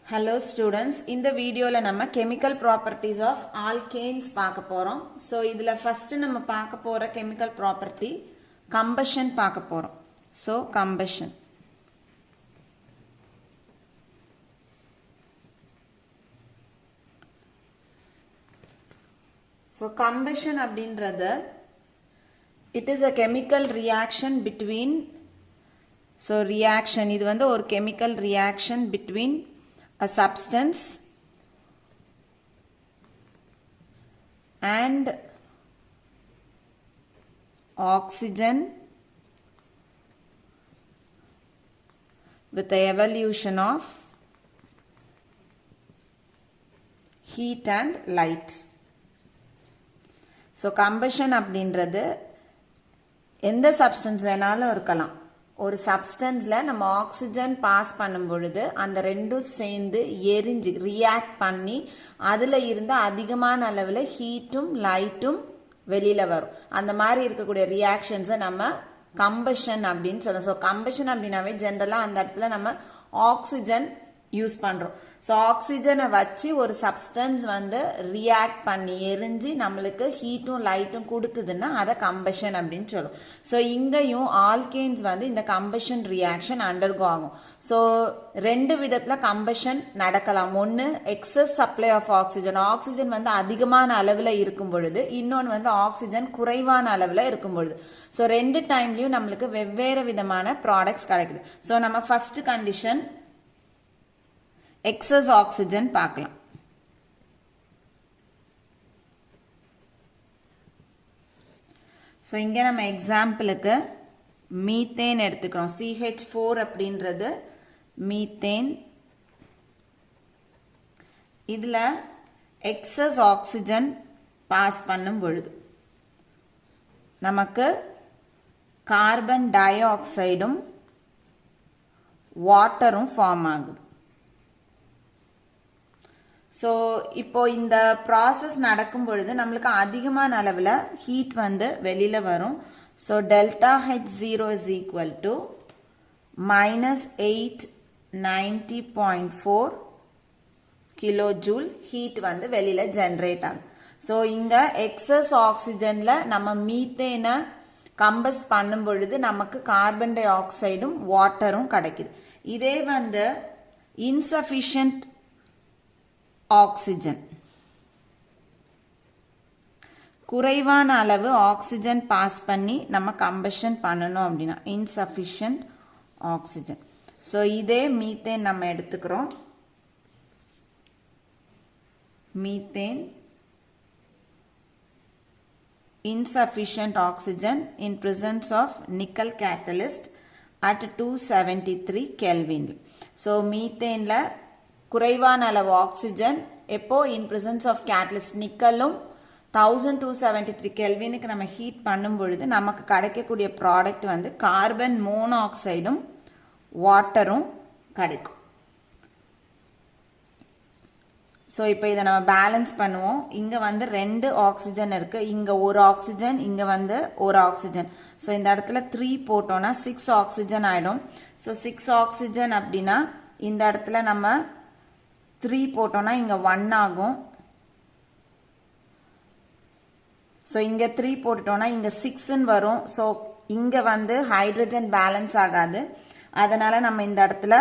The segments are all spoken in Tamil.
Hello students, in the video la nama chemical properties of alkanes paaka porom. So idla first nama paaka pora chemical property combustion paaka porom. So combustion. So combustion abindrathu it is a chemical reaction between reaction idu vandu or chemical reaction between a substance and oxygen with the evolution of heat and light. So combustion அப்படின்றது எந்த சப்ஸ்டன்ஸ் வேணாலும் இருக்கலாம். ஒரு சப்ஸ்டன்ஸ்ல நம்ம ஆக்சிஜன் பாஸ் பண்ணும் பொழுது அந்த ரெண்டும் சேர்ந்து எரிஞ்சு ரியாக்ட் பண்ணி அதுல இருந்து அதிகமான அளவில் ஹீட்டும் லைட்டும் வெளியில வரும். அந்த மாதிரி இருக்கக்கூடிய ரியாக்ஷன்ஸை நம்ம கம்பஷன் அப்படின்னு சொல்லலாம். ஸோ கம்பஷன் அப்படின்னாவே ஜென்ரலா அந்த இடத்துல நம்ம ஆக்சிஜன் யூஸ் பண்றோம். ஸோ ஆக்சிஜனை வச்சு ஒரு சப்ஸ்டன்ஸ் வந்து ரியாக்ட் பண்ணி எரிஞ்சு நம்மளுக்கு ஹீட்டும் லைட்டும் கொடுக்குதுன்னா அதை கம்பஷன் அப்படின்னு சொல்லுவோம். ஸோ இங்கேயும் ஆல்கேன்ஸ் வந்து இந்த கம்பஷன் ரியாக்ஷன் அண்டர்கோ ஆகும். ஸோ ரெண்டு விதத்தில் கம்பஷன் நடக்கலாம். ஒன்று excess supply of oxygen, oxygen வந்து அதிகமான அளவில் இருக்கும் பொழுது, இன்னொன்று வந்து ஆக்சிஜன் குறைவான அளவில் இருக்கும் பொழுது. ஸோ ரெண்டு டைம்லையும் நம்மளுக்கு வெவ்வேறு விதமான ப்ராடக்ட்ஸ் கிடைக்குது. ஸோ நம்ம ஃபர்ஸ்ட் கண்டிஷன் எக்ஸஸ் ஆக்சிஜன் பார்க்கலாம். ஸோ இங்கே நம்ம எக்ஸாம்பிளுக்கு மீத்தேன் எடுத்துக்கிறோம். CH4 அப்படின்றது மீத்தேன். இதில் எக்ஸஸ் ஆக்சிஜன் பாஸ் பண்ணும் பொழுது நமக்கு கார்பன் டை ஆக்சைடும் வாட்டரும் ஃபார்ம் ஆகுது. ஸோ இப்போ இந்த ப்ராசஸ் நடக்கும் பொழுது நம்மளுக்கு அதிகமான அளவில் ஹீட் வந்து வெளியில் வரும். So delta H0 is equal to -890.4 kilo joule heat வந்து வெளியில் ஜென்ரேட் ஆகும். ஸோ இங்கே எக்ஸஸ் ஆக்சிஜனில் நம்ம மீத்தேனை கம்பஸ்ட் பண்ணும் பொழுது நமக்கு கார்பன் டை ஆக்சைடும் வாட்டரும் கிடைக்குது. இதே வந்து இன்சஃபிஷியன்ட் ஆக்சிஜன், குறைவான அளவு ஆக்சிஜன் பாஸ் பண்ணி நம்ம கம்பஷன் பண்ணணும் அப்படின்னா இன்சஃபிஷியன்ட் ஆக்சிஜன். ஸோ இதே மீத்தேன் நம்ம எடுத்துக்கிறோம். Methane insufficient oxygen in presence of nickel catalyst at 273 Kelvin. So மீத்தேன்ல குறைவான அளவு ஆக்சிஜன் எப்போ இன் பிரசன்ஸ் ஆஃப் கேட்டலிஸ்ட் நிக்கலும் 1273 கெல்வினுக்கு நம்ம ஹீட் பண்ணும் பொழுது நமக்கு கிடைக்கக்கூடிய ப்ராடக்ட் வந்து கார்பன் மோனாக்சைடும் வாட்டரும் கிடைக்கும். ஸோ இப்போ இதை நம்ம பேலன்ஸ் பண்ணுவோம். இங்கே வந்து 2 ஆக்சிஜன் இருக்கு, இங்கே ஒரு ஆக்சிஜன், இங்கே வந்து ஒரு ஆக்சிஜன். ஸோ இந்த இடத்துல 3 போட்டோம்னா 6 ஆக்சிஜன் ஆயிடும். ஸோ 6 ஆக்சிஜன் அப்படின்னா இந்த இடத்துல நம்ம 3 போட்டோம்னா இங்க 1 ஆகும். ஸோ இங்க 3 போட்டுட்டோம்னா இங்க 6ன்னு வரும். ஸோ இங்க வந்து ஹைட்ரஜன் பேலன்ஸ் ஆகாது. அதனால நம்ம இந்த இடத்துல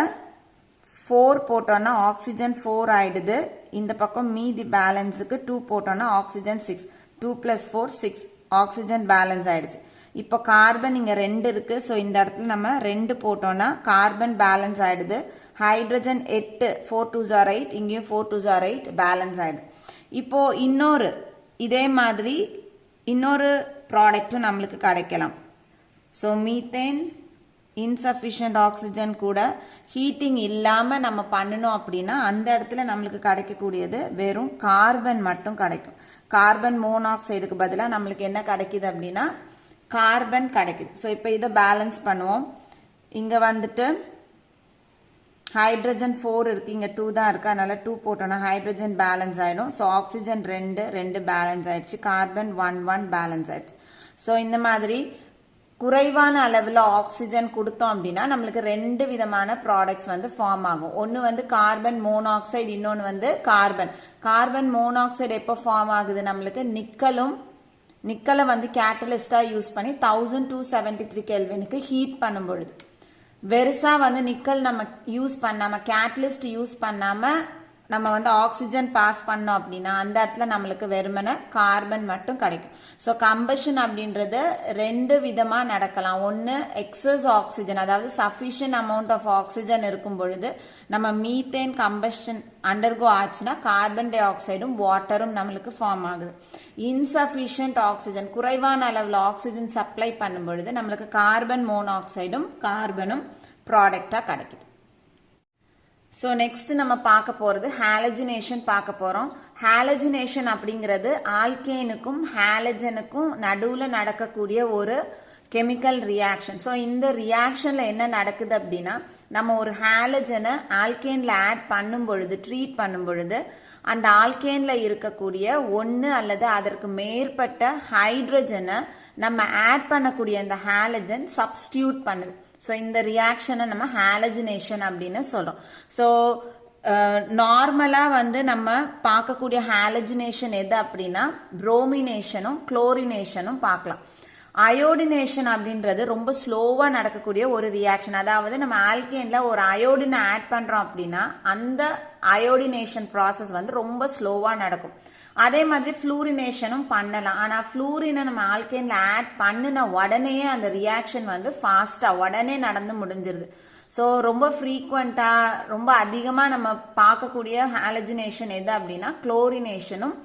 4 போட்டோம்னா ஆக்சிஜன் 4 ஆயிடுது. இந்த பக்கம் மீதி பேலன்ஸுக்கு 2 போட்டோம்னா ஆக்சிஜன் 6, 2 + 4 6 ஆக்சிஜன் பேலன்ஸ் ஆயிடுச்சு. இப்போ கார்பன் இங்க 2 இருக்கு. ஸோ இந்த இடத்துல நம்ம 2 போட்டோம்னா கார்பன் பேலன்ஸ் ஆயிடுது. ஹைட்ரஜன் 8, 4 2s are 8, இங்கேயும் 4 2s are 8 பேலன்ஸ் ஆயிடுது. இப்போ இன்னொரு இதே மாதிரி இன்னொரு ப்ராடக்ட்டும் நம்மளுக்கு கிடைக்கலாம். ஸோ மீத்தேன் இன்சஃபிஷியன்ட் ஆக்சிஜன் கூட ஹீட்டிங் இல்லாம நம்ம பண்ணணும் அப்படின்னா அந்த இடத்துல நம்மளுக்கு கிடைக்கக்கூடியது வெறும் கார்பன் மட்டும் கிடைக்கும். கார்பன் மோனாக்சைடுக்கு பதிலாக நம்மளுக்கு என்ன கிடைக்குது அப்படின்னா கார்பன் கிடைக்குது. ஸோ இப்போ இதை பேலன்ஸ் பண்ணுவோம். இங்க வந்துட்டு ஹைட்ரஜன் 4 இருக்கு, இங்க 2 தான் இருக்கு. அதனால 2 போட்டோம்னா ஹைட்ரஜன் பேலன்ஸ் ஆயிடும். ஸோ ஆக்சிஜன் 2 பேலன்ஸ் ஆயிடுச்சு, கார்பன் 1 பேலன்ஸ் ஆயிடுச்சு. ஸோ இந்த மாதிரி குறைவான அளவில் ஆக்சிஜன் கொடுத்தோம் அப்படின்னா நம்மளுக்கு ரெண்டு விதமான ப்ராடக்ட்ஸ் வந்து ஃபார்ம் ஆகும். ஒன்று வந்து கார்பன் மோனாக்சைடு, இன்னொன்று வந்து கார்பன் மோனாக்சைடு எப்போ ஃபார்ம் ஆகுது, நம்மளுக்கு நிக்கலை வந்து கேட்டலிஸ்டாக யூஸ் பண்ணி 1273 கெல்வினுக்கு ஹீட் பண்ணும் பொழுது. வெறுசா வந்து நிக்கல் நம்ம யூஸ் பண்ணாமல், கேட்டலிஸ்ட் யூஸ் பண்ணாமல் நம்ம வந்து ஆக்சிஜன் பாஸ் பண்ணோம் அப்படின்னா அந்த இடத்துல நம்மளுக்கு வெறுமனே கார்பன் மட்டும் கிடைக்கும். ஸோ கம்பஷன் அப்படின்றது ரெண்டு விதமாக நடக்கலாம். ஒன்று எக்ஸஸ் ஆக்சிஜன், அதாவது சஃபிஷியன்ட் அமௌண்ட் ஆஃப் ஆக்சிஜன் இருக்கும் பொழுது நம்ம மீத்தேன் கம்பஷன் அண்டர்கோ ஆச்சுன்னா கார்பன் டை ஆக்சைடும் வாட்டரும் நம்மளுக்கு ஃபார்ம் ஆகுது. இன்சஃபிஷியன்ட் ஆக்சிஜன், குறைவான அளவில் ஆக்சிஜன் சப்ளை பண்ணும் பொழுது நம்மளுக்கு கார்பன் மோனாக்சைடும் கார்பனும் ப்ராடக்டாக கிடைக்குது. ஸோ நெக்ஸ்ட் நம்ம பார்க்க போகிறது ஹாலஜினேஷன் பார்க்க போகிறோம். ஹாலஜினேஷன் அப்படிங்கிறது ஆல்கேனுக்கும் ஹாலஜனுக்கும் நடுவில் நடக்கக்கூடிய ஒரு கெமிக்கல் ரியாக்ஷன். ஸோ இந்த ரியாக்ஷனில் என்ன நடக்குது அப்படின்னா, நம்ம ஒரு ஹாலஜனை ஆல்கேனில் ஆட் பண்ணும் பொழுது, ட்ரீட் பண்ணும் பொழுது அந்த ஆல்கேனில் இருக்கக்கூடிய ஒன்று அல்லது அதற்கு மேற்பட்ட ஹைட்ரஜனை நம்ம ஆட் பண்ணக்கூடிய அந்த ஹாலஜன் சப்ஸ்டியூட் பண்ணுது. ஸோ இந்த ரியாக்ஷனை நம்ம ஹாலஜினேஷன் அப்படின்னு சொல்கிறோம். ஸோ நார்மலாக வந்து நம்ம பார்க்கக்கூடிய ஹாலஜினேஷன் எது அப்படின்னா புரோமினேஷனும் குளோரினேஷனும் பார்க்கலாம். அயோடினேஷன் அப்படின்றது ரொம்ப ஸ்லோவாக நடக்கக்கூடிய ஒரு ரியாக்ஷன். அதாவது நம்ம ஆல்கேனில் ஒரு அயோடினை ஆட் பண்ணுறோம் அப்படின்னா அந்த அயோடினேஷன் ப்ராசஸ் வந்து ரொம்ப ஸ்லோவாக நடக்கும். அதே மாதிரி ஃப்ளூரினேஷனும் பண்ணலாம். ஆனால் ஃப்ளூரினை நம்ம ஆல்கேனில் ஆட் பண்ணின உடனேயே அந்த ரியாக்ஷன் வந்து ஃபாஸ்ட்டாக உடனே நடந்து முடிஞ்சிருது. ஸோ ரொம்ப ஃப்ரீக்வெண்ட்டாக ரொம்ப அதிகமாக நம்ம பார்க்கக்கூடிய ஹாலஜினேஷன் எது அப்படின்னா குளோரினேஷனும்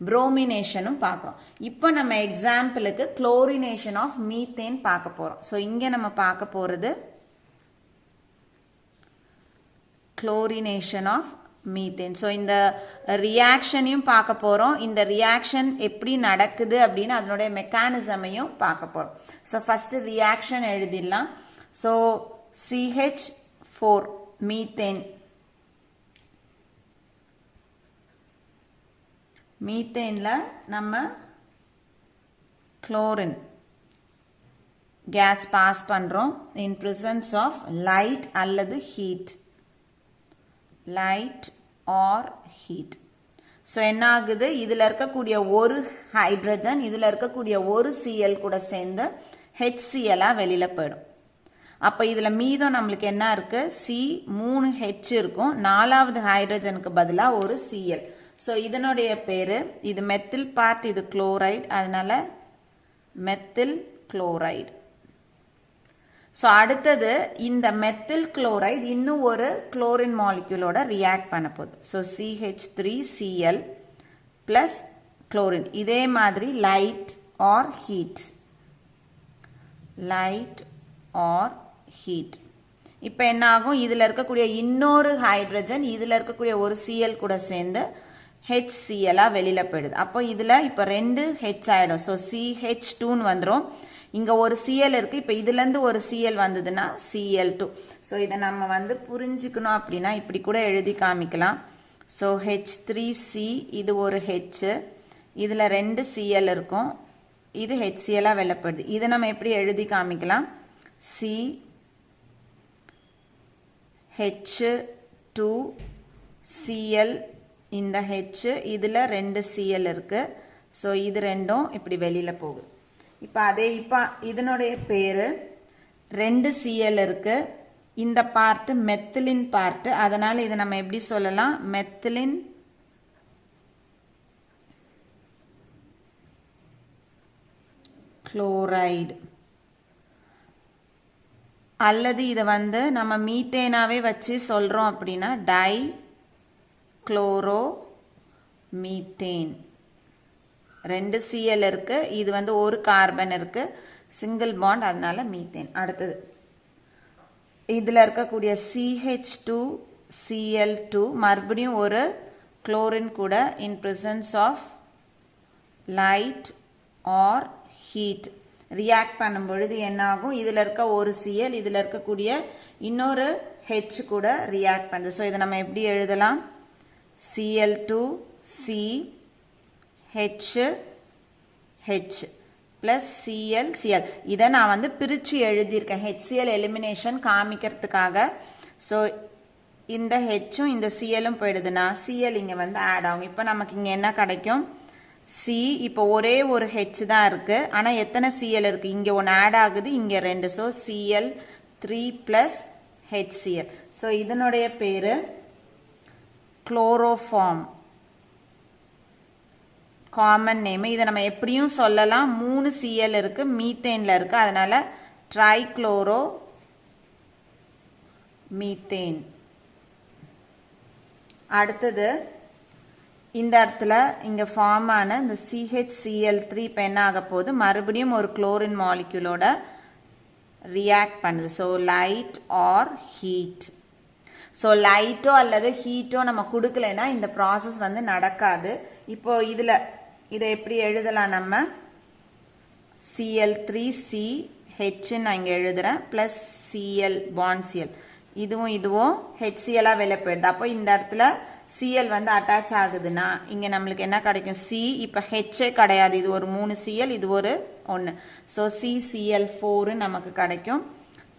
புரோமினேஷனும் பார்க்குறோம். இப்போ நம்ம எக்ஸாம்பிளுக்கு குளோரினேஷன் ஆஃப் மீத்தேன் பார்க்க போகிறோம். ஸோ இங்கே நம்ம பார்க்க போகிறது குளோரினேஷன் ஆஃப் மீத்தேன். ஸோ இந்த ரியாக்ஷனையும் பார்க்க போகிறோம். இந்த ரியாக்ஷன் எப்படி நடக்குது அப்படின்னு அதனுடைய மெக்கானிசமையும் பார்க்க போகிறோம். ஸோ ஃபஸ்ட்டு ரியாக்ஷன் எழுதிடலாம். ஸோ CH4 மீத்தேன், மீத்தேனில் நம்ம குளோரின் கேஸ் பாஸ் பண்ணுறோம் இன் பிரசன்ஸ் ஆஃப் லைட் அல்லது heat, light or heat. So என்ன ஆகுது, இதில் இருக்கக்கூடிய ஒரு ஹைட்ரஜன் இதில் இருக்கக்கூடிய ஒரு Cl கூட சேர்ந்து HCl-ஆக வெளியில் போயிடும். அப்போ இதில் மீதம் நம்மளுக்கு என்ன இருக்குது, C3H இருக்கும். நாலாவது ஹைட்ரஜனுக்கு பதிலாக ஒரு Cl. ஸோ இதனுடைய பேர், இது மெத்தில் பார்ட், இது குளோரைடு, அதனால மெத்தில் குளோரைடு. ஸோ அடுத்தது இந்த மெத்தில் குளோரைடு இன்னும் ஒரு குளோரின் மாலிக்யூலோட ரியாக்ட் பண்ண போகுது. So CH3Cl plus chlorine. இதே மாதிரி light or heat, light or heat. இப்போ என்ன ஆகும், இதில் இருக்கக்கூடிய இன்னொரு ஹைட்ரஜன் இதில் இருக்கக்கூடிய ஒரு Cl கூட சேர்ந்து HCl-ஆக வெளியில் போயிடுது. அப்போ இதில் இப்போ 2 H ஆகிடும். ஸோ CH2ன்னு வந்துடும். இங்கே ஒரு Cl இருக்குது. இப்போ இதுலேருந்து ஒரு Cl வந்ததுன்னா Cl2. ஸோ இதை நம்ம வந்து புரிஞ்சுக்கணும் அப்படின்னா இப்படி கூட எழுதி காமிக்கலாம். ஸோ H3C, இது ஒரு H, இதில் 2 Cl இருக்கும், இது HCl-ஆக வெளிப்படுது. இதை நம்ம எப்படி எழுதி காமிக்கலாம், CH2Cl, இந்த H, இதில் 2 Cl இருக்குது. ஸோ இது ரெண்டும் இப்படி வெளியில் போகுது. இப்போ இதனுடைய பேர் 2 Cl இருக்கு, இந்த பார்ட்டு மெத்திலின் பார்ட்டு. அதனால் இதை நம்ம எப்படி சொல்லலாம், மெத்திலின் குளோரைடு. அல்லது இதை வந்து நம்ம மீத்தேனாவே வச்சு சொல்கிறோம் அப்படின்னா டை குளோரோ மீத்தேன். 2 Cl இருக்கு, இது வந்து ஒரு கார்பன் இருக்கு, சிங்கிள் பாண்ட், அதனால மீத்தேன். அடுத்தது இதில் இருக்கக்கூடிய CH2Cl2 மறுபடியும் ஒரு குளோரின் கூட in presence of light or heat react பண்ணும் பொழுது என்ன ஆகும், இதில் இருக்க ஒரு Cl இதில் இருக்கக்கூடிய இன்னொரு H கூட ரியாக்ட் பண்ணுது. ஸோ இதை நம்ம எப்படி எழுதலாம், Cl2C H ப்ளஸ் சிஎல் இதை நான் வந்து பிரித்து எழுதியிருக்கேன் HCl எலிமினேஷன் காமிக்கிறதுக்காக. ஸோ இந்த ஹெச்சும் இந்த சிஎலும் போயிடுதுன்னா சிஎல் இங்கே வந்து ஆட் ஆகும். இப்போ நமக்கு இங்கே என்ன கிடைக்கும்? சி. இப்போ ஒரே ஒரு ஹெச் தான் இருக்குது, ஆனால் எத்தனை சிஎல் இருக்குது? இங்கே ஒன்று ஆட் ஆகுது, இங்கே 2. So Cl3 plus HCl. So இதனுடைய பேர் குளோரோஃபார்ம், காமன் நேம். இதை நம்ம எப்படியும் சொல்லலாம், 3 சிஎல் இருக்கு, மீத்தேன்ல இருக்கு, அதனால ட்ரைக்ளோரோ மீத்தேன். அடுத்தது இந்த இடத்துல இங்க ஃபார்ம் ஆன இந்த CHCl3 இப்போ என்ன ஆக போகுது? மறுபடியும் ஒரு குளோரின் மாலிக்யூலோட ரியாக்ட் பண்ணுது. So light or heat. So லைட்டோ அல்லது ஹீட்டோ நம்ம கொடுக்கலைன்னா இந்த ப்ராசஸ் வந்து நடக்காது. இப்போ இதை எப்படி எழுதலாம்? நம்ம Cl3CH நான் இங்கே எழுதுறேன், ப்ளஸ் Cl பாண்ட் Cl, இதுவும் HCl-ஆ வெளில போயிடுது. அப்போ இந்த இடத்துல Cl வந்து அட்டாச் ஆகுதுன்னா இங்கே நம்மளுக்கு என்ன கிடைக்கும்? C. இப்போ ஹெச்சே கிடையாது, இது ஒரு 3 Cl, இது ஒரு 1. ஸோ CCl4 நமக்கு கிடைக்கும்,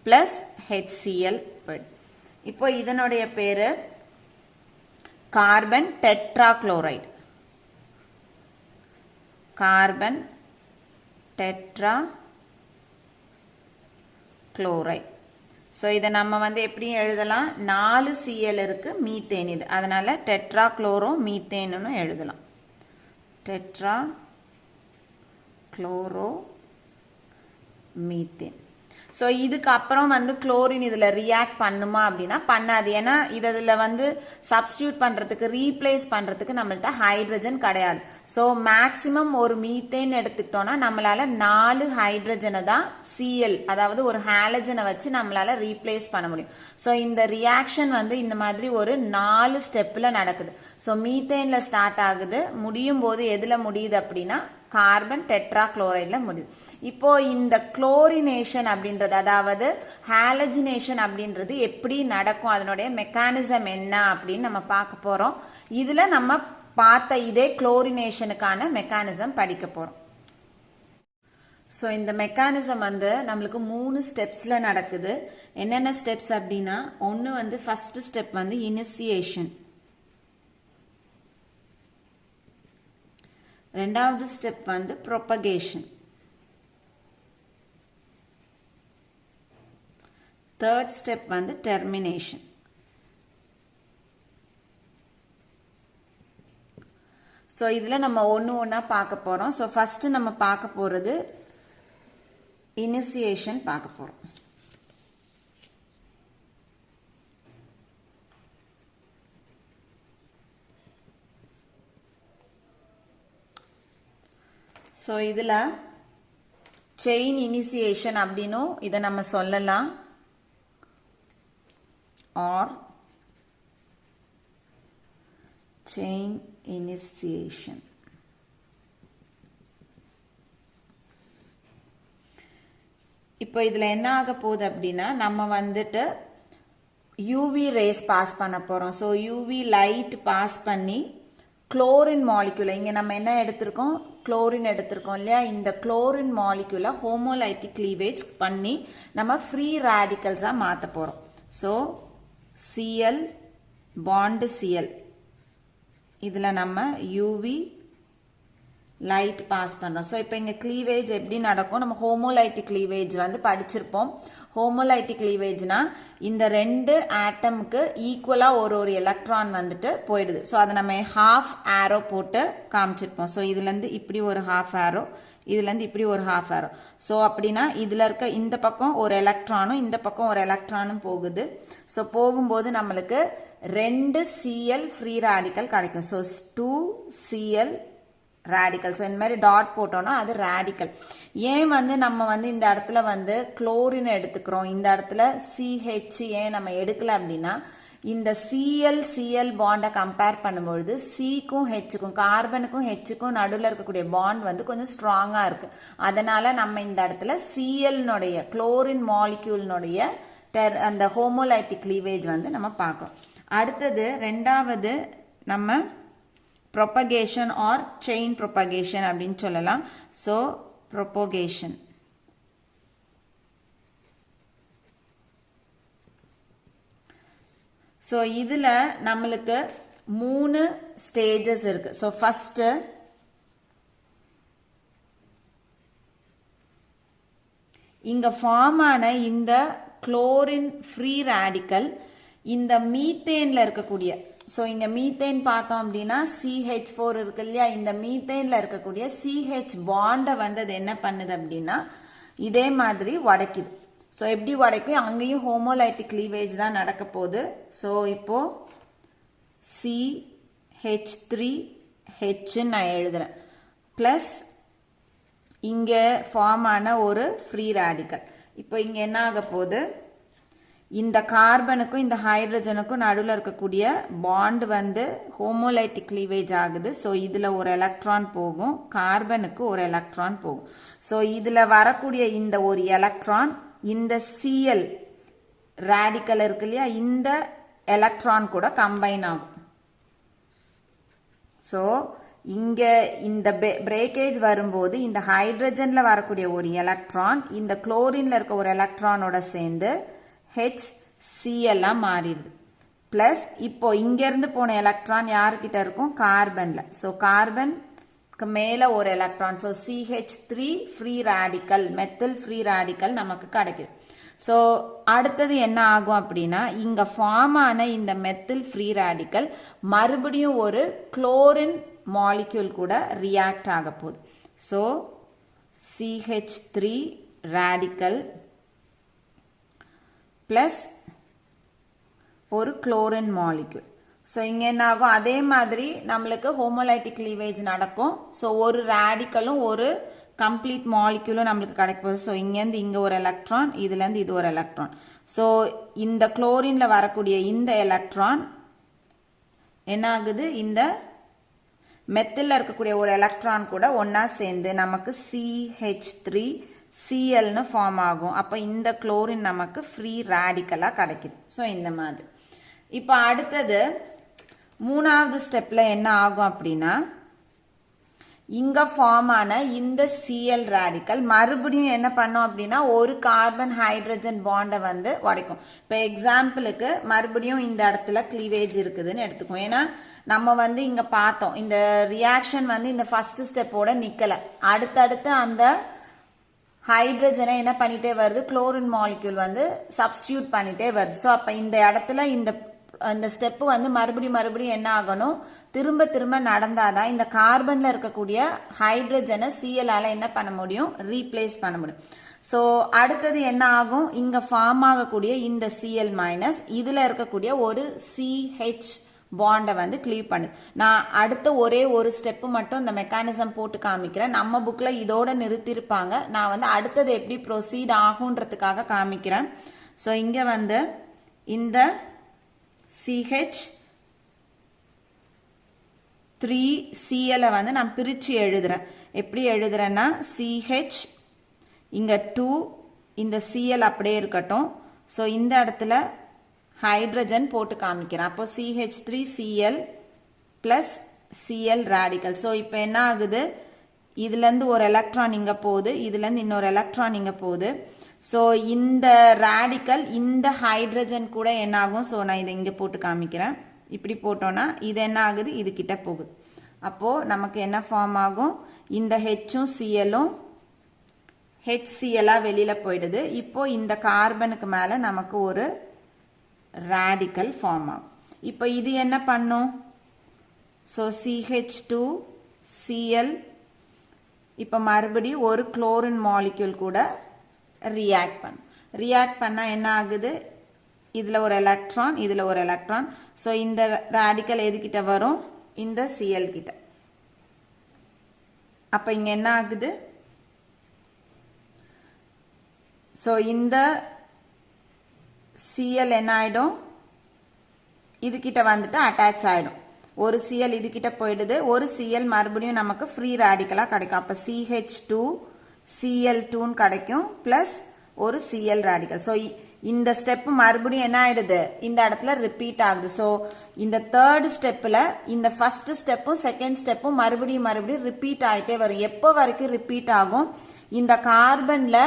ப்ளஸ் HCl போயிடுது. இப்போ இதனுடைய பேரு carbon tetrachloride. Carbon tetrachloride. So இதை நம்ம வந்து எப்படி எழுதலாம்? 4 Cl இருக்கு, மீத்தேன் இது, அதனால டெட்ராக்ளோரோ மீத்தேன்னு எழுதலாம். டெட்ராக்ளோரோ மீத்தேன். ஸோ இதுக்கு அப்புறம் வந்து குளோரின் இதில் ரியாக்ட் பண்ணுமா அப்படின்னா பண்ணாது. ஏன்னா இதில் வந்து சப்ஸ்டியூட் பண்ணுறதுக்கு, ரீப்ளேஸ் பண்ணுறதுக்கு நம்மள்ட்ட ஹைட்ரஜன் கிடையாது. ஸோ மேக்சிமம் ஒரு மீத்தேன் எடுத்துக்கிட்டோம்னா நம்மளால 4 ஹைட்ரஜனை தான் Cl, அதாவது ஒரு ஹாலஜனை வச்சு நம்மளால ரீப்ளேஸ் பண்ண முடியும். ஸோ இந்த ரியாக்ஷன் வந்து இந்த மாதிரி ஒரு 4 ஸ்டெப்பில் நடக்குது. ஸோ மீத்தேனில் ஸ்டார்ட் ஆகுது, முடியும் போது எதில் முடியுது அப்படின்னா கார்பன் டெட்ராக்ளோரைட்ல முடியுது. இப்போ இந்த குளோரினேஷன் அப்படின்றது, அதாவது ஹாலஜினேஷன் அப்படின்றது எப்படி நடக்கும், அதனுடைய மெக்கானிசம் என்ன அப்படின்னு நம்ம பார்க்க போறோம். இதுல நம்ம பார்த்த இதே குளோரினேஷனுக்கான மெக்கானிசம் படிக்க போறோம். ஸோ இந்த மெக்கானிசம் வந்து நம்மளுக்கு 3 ஸ்டெப்ஸ்ல நடக்குது. என்னென்ன ஸ்டெப்ஸ் அப்படின்னா, ஒன்று வந்து ஃபர்ஸ்ட் ஸ்டெப் வந்து இனிஷியேஷன், ரெண்டாவது ஸ்டெப் வந்து ப்ரொபகேஷன், தேர்ட் ஸ்டெப் வந்து டெர்மினேஷன். ஸோ இதில் நம்ம ஒன்றா பார்க்க போகிறோம். ஸோ ஃபர்ஸ்ட் நம்ம பார்க்க போகிறது இனிஷியேஷன் பார்க்க போகிறோம். ஸோ இதில் செயின் இனிஷியேஷன் அப்படின்னும் இதை நம்ம சொல்லலாம், ஆர் செயின் இனிஷியேஷன். இப்போ இதில் என்ன ஆக போகுது அப்படின்னா, நம்ம வந்துட்டு யூவி ரேஸ் பாஸ் பண்ண போகிறோம். ஸோ யூவி லைட் பாஸ் பண்ணி குளோரின் மாலிக்யூலை, இங்கே நம்ம என்ன எடுத்திருக்கோம்? குளோரின் எடுத்திருக்கோம் இல்லையா? இந்த குளோரின் மாலிக்யூலை ஹோமோலைட்டிக் கிளீவேஜ் பண்ணி நம்ம ஃப்ரீ ரேடிக்கல்ஸாக மாற்ற போகிறோம். ஸோ Cl பாண்டு Cl, இதில் நம்ம யூவி லைட் பாஸ் பண்ணுறோம். ஸோ இப்போ இங்கே கிளீவேஜ் எப்படி நடக்கும்? நம்ம ஹோமோலைட்டிக் கிளீவேஜ் வந்து படிச்சிருப்போம். ஹோமோலைட்டிக் கிளீவேஜ்னா இந்த 2 ஆட்டமுக்கு ஈக்குவலாக ஒரு எலக்ட்ரான் வந்துட்டு போயிடுது. ஸோ அதை நம்ம ஹாஃப் ஆரோ போட்டு காமிச்சிருப்போம். ஸோ இதுலேருந்து இப்படி ஒரு ஹாஃப் ஆரோ, இதுலேருந்து இப்படி ஒரு ஹாஃப் ஆரோ. ஸோ அப்படின்னா இதில் இருக்க இந்த பக்கம் ஒரு எலக்ட்ரானும் இந்த பக்கம் ஒரு எலக்ட்ரானும் போகுது. ஸோ போகும்போது நம்மளுக்கு 2 Cl ஃப்ரீ ரேடிக்கல் கிடைக்கும். So 2 Cl radical. ஸோ இந்த மாதிரி டாட் போட்டோம்னா அது ரேடிக்கல். ஏன் வந்து நம்ம வந்து இந்த இடத்துல வந்து குளோரின் எடுத்துக்கிறோம், இந்த இடத்துல CH ஏன் நம்ம எடுக்கல அப்படின்னா, இந்த Cl பாண்டை கம்பேர் பண்ணும்பொழுது Cக்கும் Hக்கும், கார்பனுக்கும் Hக்கும் நடுவில் இருக்கக்கூடிய பாண்ட் வந்து கொஞ்சம் ஸ்ட்ராங்காக இருக்கு. அதனால நம்ம இந்த இடத்துல Cl-னுடைய குளோரின் மாலிக்யூல்னுடைய அந்த ஹோமோலைட்டிக் கிளீவேஜ் வந்து நம்ம பார்க்குறோம். அடுத்தது ரெண்டாவது நம்ம ப்ரொபகேஷன் ஆர் செயின் ப்ரொபகேஷன் அப்படின்னு சொல்லலாம். So propagation. So இதுல நம்மளுக்கு 3 stages இருக்கு. So first இங்க ஃபார்ம் ஆன இந்த குளோரின் ஃப்ரீ ரேடிக்கல் இந்த மீத்தேன்ல இருக்கக்கூடிய, ஸோ இங்க மீத்தேன் பார்த்தோம் அப்படின்னா CH4 இருக்கு இல்லையா, இந்த மீத்தேன்ல இருக்கக்கூடிய CH பாண்டை வந்து அது என்ன பண்ணுது அப்படின்னா இதே மாதிரி உடைக்குது. ஸோ எப்படி உடைக்கும், அங்கேயும் ஹோமோலைட்டிக் கிளீவேஜ் தான் நடக்க போகுது. ஸோ இப்போ CH3H நான் எழுதுறேன், பிளஸ் இங்கே ஃபார்ம் ஆன ஒரு ஃப்ரீ ரேடிக்கல். இப்போ இங்கே என்ன ஆக போகுது, இந்த கார்பனுக்கும் இந்த ஹைட்ரஜனுக்கும் நடுவில் இருக்கக்கூடிய பாண்ட் வந்து ஹோமோலைட்டிக் கிளீவேஜ் ஆகுது. ஸோ இதில் ஒரு எலக்ட்ரான் போகும், கார்பனுக்கு ஒரு எலக்ட்ரான் போகும். ஸோ இதில் வரக்கூடிய இந்த ஒரு எலக்ட்ரான் இந்த Cl ரேடிக்கல் இருக்கு இல்லையா, இந்த எலக்ட்ரான் கூட கம்பைன் ஆகும். ஸோ இங்கே இந்த பிரேக்கேஜ் வரும்போது இந்த ஹைட்ரஜன்ல வரக்கூடிய ஒரு எலக்ட்ரான் இந்த குளோரின்ல இருக்க ஒரு எலக்ட்ரானோட சேர்ந்து HCl மாறிடுது. பிளஸ் இப்போ இங்கிருந்து போன எலக்ட்ரான் யாருக்கிட்ட இருக்கும், கார்பன்ல. ஸோ கார்பனுக்கு மேல ஒரு electron, so CH3 free radical, methyl free radical நமக்கு கிடைக்குது. ஸோ அடுத்தது என்ன ஆகும் அப்படின்னா, இங்க ஃபார்ம் ஆன இந்த மெத்தில் ஃப்ரீ ரேடிக்கல் மறுபடியும் ஒரு குளோரின் மாலிக்யூல் கூட ரியாக்ட் ஆக போகுது. ஸோ CH3 ரேடிக்கல் பிளஸ் ஒரு குளோரின் மாலிக்யூல். ஸோ இங்கே என்ன ஆகும், அதே மாதிரி நம்மளுக்கு ஹோமோலைட்டிக் கிளீவேஜ் நடக்கும். ஸோ ஒரு ரேடிக்கலும் ஒரு கம்ப்ளீட் மாலிக்யூலும் நம்மளுக்கு கிடைக்க போகுது. ஸோ இங்கேருந்து இங்கே ஒரு எலக்ட்ரான், இதுலேருந்து இது ஒரு எலக்ட்ரான். ஸோ இந்த குளோரின்ல வரக்கூடிய இந்த எலக்ட்ரான் என்ன ஆகுது, இந்த மெத்தில் இருக்கக்கூடிய ஒரு எலக்ட்ரான் கூட ஒன்னா சேர்ந்து நமக்கு CH3Cl ஃபார்ம் ஆகும். அப்போ இந்த குளோரின் நமக்கு ஃப்ரீ ரேடிக்கலா கிடைக்குது. ஸோ இந்த மாதிரி. இப்போ அடுத்தது மூணாவது ஸ்டெப்ல என்ன ஆகும் அப்படின்னா, இங்க ஃபார்ம் ஆன இந்த Cl ரேடிக்கல் மறுபடியும் என்ன பண்ணும் அப்படின்னா ஒரு கார்பன் ஹைட்ரஜன் பாண்டை வந்து உடைக்கும். இப்போ எக்ஸாம்பிளுக்கு மறுபடியும் இந்த இடத்துல கிளீவேஜ் இருக்குதுன்னு எடுத்துக்கோ. ஏன்னா நம்ம வந்து இங்க பார்த்தோம் இந்த ரியாக்ஷன் வந்து இந்த ஃபர்ஸ்ட் ஸ்டெப்போட நிக்கல, அடுத்தடுத்து அந்த ஹைட்ரஜனை என்ன பண்ணிட்டே வருது, குளோரின் மாலிக்யூல் வந்து சப்ஸ்டியூட் பண்ணிட்டே வருது. ஸோ அப்ப இந்த இடத்துல இந்த ஸ்டெப் வந்து மறுபடியும் என்ன ஆகணும், திரும்ப திரும்ப நடந்தாதான் இந்த கார்பன்ல இருக்கக்கூடிய ஹைட்ரஜனை Cl என்ன பண்ண முடியும், ரீப்ளேஸ் பண்ண முடியும். ஸோ அடுத்தது என்ன ஆகும், இங்க ஃபார்ம் ஆகக்கூடிய இந்த Cl மைனஸ் இதுல இருக்கக்கூடிய ஒரு CH பாண்டை வந்து கிளீவ் பண்ணு. நான் அடுத்த ஒரே ஒரு ஸ்டெப் மட்டும் இந்த மெக்கானிசம் போட்டு காமிக்கிறேன். நம்ம புக்ல இதோட நிறுத்திருப்பாங்க, நான் வந்து அடுத்தது எப்படி ப்ரொசீட் ஆகுன்றதுக்காக காமிக்கிறேன். ஸோ இங்க வந்து இந்த CH3Cl வந்து நான் பிரிச்சு எழுதுறேன். எப்படி எழுதுறேன்னா CH இங்க 2, இந்த Cl அப்படியே இருக்கட்டும். ஸோ இந்த இடத்துல ஹைட்ரஜன் போட்டு காமிக்கிறேன். அப்போ CH3Cl plus Cl radical. So இப்போ என்ன ஆகுது, இதுல இருந்து ஒரு எலக்ட்ரான் இங்க போகுது, இதுல இருந்து இன்னொரு எலக்ட்ரான் இங்க போகுது. ஸோ இந்த ரேடிக்கல் இந்த ஹைட்ரஜன் கூட என்ன ஆகும், ஸோ நான் இதை இங்க போட்டு காமிக்கிறேன். இப்படி போட்டோம்னா இது என்ன ஆகுது, இது கிட்ட போகுது. அப்போ நமக்கு என்ன ஃபார்ம் ஆகும், இந்த ஹெச்சும் Clம் HCl வெளியில போயிடுது. இப்போ இந்த கார்பனுக்கு மேல நமக்கு ஒரு ரேடிக்கல் ஃபார்ம் ஆகும். இப்போ இது என்ன பண்ணும், ஸோ CH2Cl இப்போ மறுபடியும் ஒரு குளோரின் மாலிக்யூல் கூட ரியாக்ட் பண்ணும். ரியாக்ட் பண்ணா என்ன ஆகுது, இதுல ஒரு எலக்ட்ரான், இதுல ஒரு எலக்ட்ரான். ஸோ இந்த ரேடிக்கல் எதுகிட்ட வரும், இந்த Cl கிட்ட. அப்ப இங்க என்ன ஆகுது, ஸோ இந்த Cl என்ன ஆயிடும், இது கிட்ட வந்துட்டு அட்டாச் ஆயிடும். ஒரு Cl இது கிட்ட போயிடுது, ஒரு Cl மறுபடியும் நமக்கு ஃப்ரீ ரேடிக்கலா கிடைக்கும். அப்ப CH2Cl2 கிடைக்கும் பிளஸ் ஒரு Cl ரேடிக்கல். ஸோ இந்த ஸ்டெப் மறுபடியும் என்ன ஆயிடுது, இந்த இடத்துல ரிப்பீட் ஆகுது. ஸோ இந்த தேர்ட் ஸ்டெப்ல இந்த ஃபர்ஸ்ட் ஸ்டெப்பும் செகண்ட் ஸ்டெப்பும் மறுபடியும் ரிப்பீட் ஆயிட்டே வரும். எப்போ வரைக்கும் ரிப்பீட் ஆகும், இந்த கார்பன்ல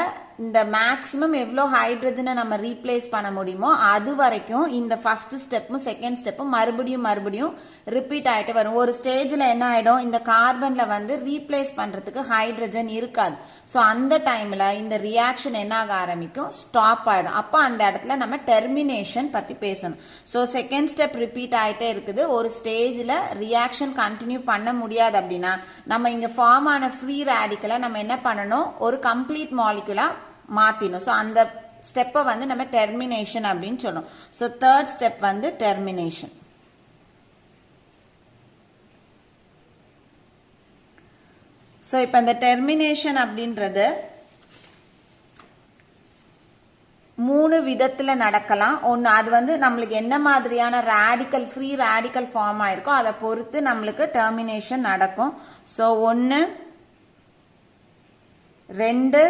இந்த மேக்ஸிமம் எவ்வளோ ஹைட்ரஜனை நம்ம ரீப்ளேஸ் பண்ண முடியுமோ அது வரைக்கும் இந்த ஃபர்ஸ்ட் ஸ்டெப்பும் செகண்ட் ஸ்டெப்பும் மறுபடியும் ரிப்பீட் ஆகிட்டு வரும். ஒரு ஸ்டேஜில் என்ன ஆகிடும், இந்த கார்பனில் வந்து ரீப்ளேஸ் பண்ணுறதுக்கு ஹைட்ரஜன் இருக்காது. ஸோ அந்த டைமில் இந்த ரியாக்ஷன் என்ன ஆக ஆரம்பிக்கும், ஸ்டாப் ஆகிடும். அப்போ அந்த இடத்துல நம்ம டெர்மினேஷன் பற்றி பேசணும். ஸோ செகண்ட் ஸ்டெப் ரிப்பீட் ஆகிட்டே இருக்குது. ஒரு ஸ்டேஜில் ரியாக்ஷன் கண்டினியூ பண்ண முடியாது அப்படின்னா நம்ம இங்கே ஃபார்ம் ஆன ஃப்ரீ ரேடிக்கலை நம்ம என்ன பண்ணணும், ஒரு கம்ப்ளீட் மாலிகுலா மாத்தினோம். ஸோ அந்த ஸ்டெப்பை வந்து நம்ம டெர்மினேஷன் அப்படின்னு சொல்றோம். ஸோ தேர்ட் ஸ்டெப் வந்து டெர்மினேஷன். ஸோ இப்போ இந்த டெர்மினேஷன் அப்படின்றது 3 விதத்துல நடக்கலாம். ஒன்று, அது வந்து நம்மளுக்கு என்ன மாதிரியான ரேடிக்கல் ஃப்ரீ ரேடிக்கல் ஃபார்ம் ஆயிருக்கோ அதை பொறுத்து நம்மளுக்கு டெர்மினேஷன் நடக்கும். ஸோ 1 2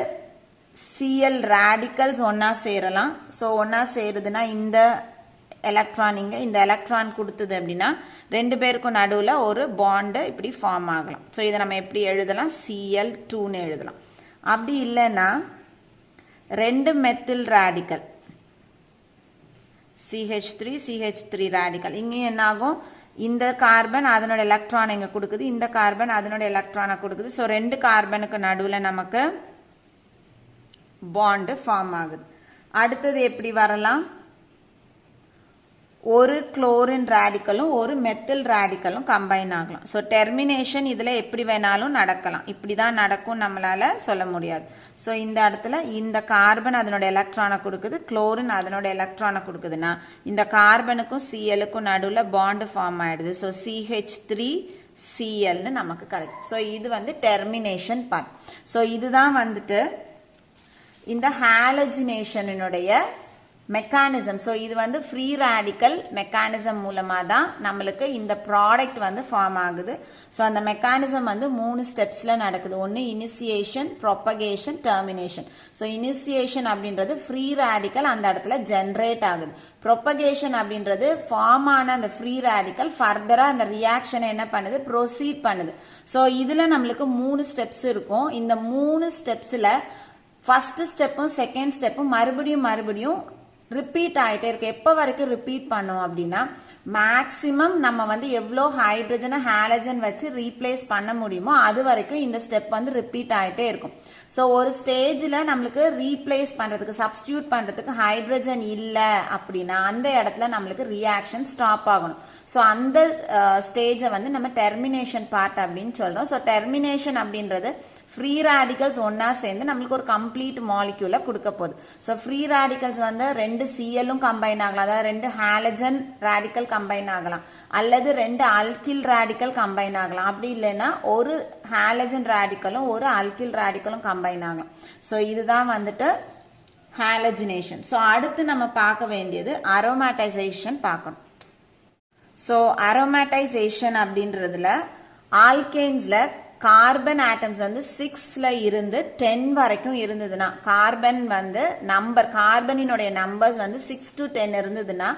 Cl radicals ஒன்னா சேரலாம். ஸோ ஒன்னா சேருதுன்னா இந்த எலக்ட்ரான் இங்க இந்த எலக்ட்ரான் கொடுத்தது அப்படின்னா 2 பேருக்கும் நடுவில் ஒரு பாண்டு இப்படி ஃபார்ம் ஆகலாம். ஸோ இதை நம்ம எப்படி எழுதலாம், Cl2ன்னு எழுதலாம். அப்படி இல்லைன்னா 2 மெத்தில் ரேடிக்கல் CH3 ரேடிக்கல், இங்கேயும் என்ன ஆகும், இந்த கார்பன் அதனோட எலக்ட்ரான் இங்க கொடுக்குது, இந்த கார்பன் அதனோட எலக்ட்ரானை கொடுக்குது. ஸோ 2 கார்பனுக்கு நடுவில் நமக்கு பாண்ட் ஃபார்ம் ஆகுது. அடுத்தது எப்படி வரலாம், ஒரு குளோரின் ரேடிக்கலும் ஒரு மெத்தில் ரேடிக்கலும் கம்பைன் ஆகலாம். ஸோ டெர்மினேஷன் இதில் எப்படி வேணாலும் நடக்கலாம். இப்படி தான் நடக்கும் நம்மளால சொல்ல முடியாது. ஸோ இந்த இடத்துல இந்த கார்பன் அதனோட எலக்ட்ரானை கொடுக்குது, குளோரின் அதனோட எலக்ட்ரானை கொடுக்குதுன்னா இந்த கார்பனுக்கும் Clக்கும் நடுவில் பாண்டு ஃபார்ம் ஆயிடுது. ஸோ CH3Clன்னு நமக்கு கிடைக்கும். ஸோ இது வந்து டெர்மினேஷன் பார்ட். ஸோ இதுதான் வந்துட்டு இந்த ஹாலஜினேஷனுடைய மெக்கானிசம். ஸோ இது வந்து ஃப்ரீ ரேடிக்கல் மெக்கானிசம் மூலமாக தான் நம்மளுக்கு இந்த ப்ராடக்ட் வந்து ஃபார்ம் ஆகுது. ஸோ அந்த மெக்கானிசம் வந்து 3 ஸ்டெப்ஸில் நடக்குது. ஒன்று initiation, propagation, termination. So initiation அப்படின்றது ஃப்ரீ ரேடிக்கல் அந்த இடத்துல ஜென்ரேட் ஆகுது. ப்ரொபகேஷன் அப்படின்றது ஃபார்ம் ஆன அந்த ஃப்ரீ ரேடிக்கல் ஃபர்தராக அந்த ரியாக்ஷனை என்ன பண்ணுது, ப்ரொசீட் பண்ணுது. ஸோ இதில் நம்மளுக்கு 3 ஸ்டெப்ஸ் இருக்கும். இந்த 3 ஸ்டெப்ஸில் ஃபர்ஸ்ட் ஸ்டெப்பும் செகண்ட் ஸ்டெப்பும் மறுபடியும் ரிப்பீட் ஆகிட்டே இருக்கு. எப்போ வரைக்கும் ரிப்பீட் பண்ணோம் அப்படின்னா மேக்சிமம் நம்ம வந்து எவ்வளோ ஹைட்ரஜனை ஹாலஜன் வச்சு ரீப்ளேஸ் பண்ண முடியுமோ அது வரைக்கும் இந்த ஸ்டெப் வந்து ரிப்பீட் ஆகிட்டே இருக்கும். ஸோ ஒரு ஸ்டேஜில் நம்மளுக்கு ரீப்ளேஸ் பண்ணுறதுக்கு சப்ஸ்டியூட் பண்ணுறதுக்கு ஹைட்ரஜன் இல்லை அப்படின்னா அந்த இடத்துல நம்மளுக்கு ரியாக்ஷன் ஸ்டாப் ஆகணும். ஸோ அந்த ஸ்டேஜை வந்து நம்ம டெர்மினேஷன் பார்ட் அப்படின்னு சொல்கிறோம். ஸோ டெர்மினேஷன் அப்படின்றது ஃப்ரீ ரேடிக்கல்ஸ் ஒன்னா சேர்ந்து நம்மளுக்கு ஒரு கம்ப்ளீட் மாலிக்யூலை கொடுக்க போகுது. ஸோ ஃப்ரீ ரேடிக்கல்ஸ் வந்து 2 Clலும் கம்பைன் ஆகலாம், அதாவது 2 ஹாலஜன் ரேடிக்கல் கம்பைன் ஆகலாம், அல்லது 2 அல்கில் ரேடிக்கல் கம்பைன் ஆகலாம். அப்படி இல்லைன்னா ஒரு ஹாலஜன் ரேடிக்கலும் ஒரு அல்கில் ரேடிக்கலும் கம்பைன் ஆகலாம். ஸோ இதுதான் வந்துட்டு ஹாலஜினேஷன். ஸோ அடுத்து நம்ம பார்க்க வேண்டியது அரோமேட்டைசேஷன் பார்க்கணும். ஸோ அரோமேட்டைசேஷன் அப்படின்றதுல ஆல்கேன்ஸ்ல கார்பன் ஆட்டம்ஸ் வந்து 6ல இருந்து 10 வரைக்கும் இருந்ததுன்னா, கார்பன் வந்து கார்பனினுடைய நம்பர்ஸ் வந்து 6 to 10 இருந்ததுன்னா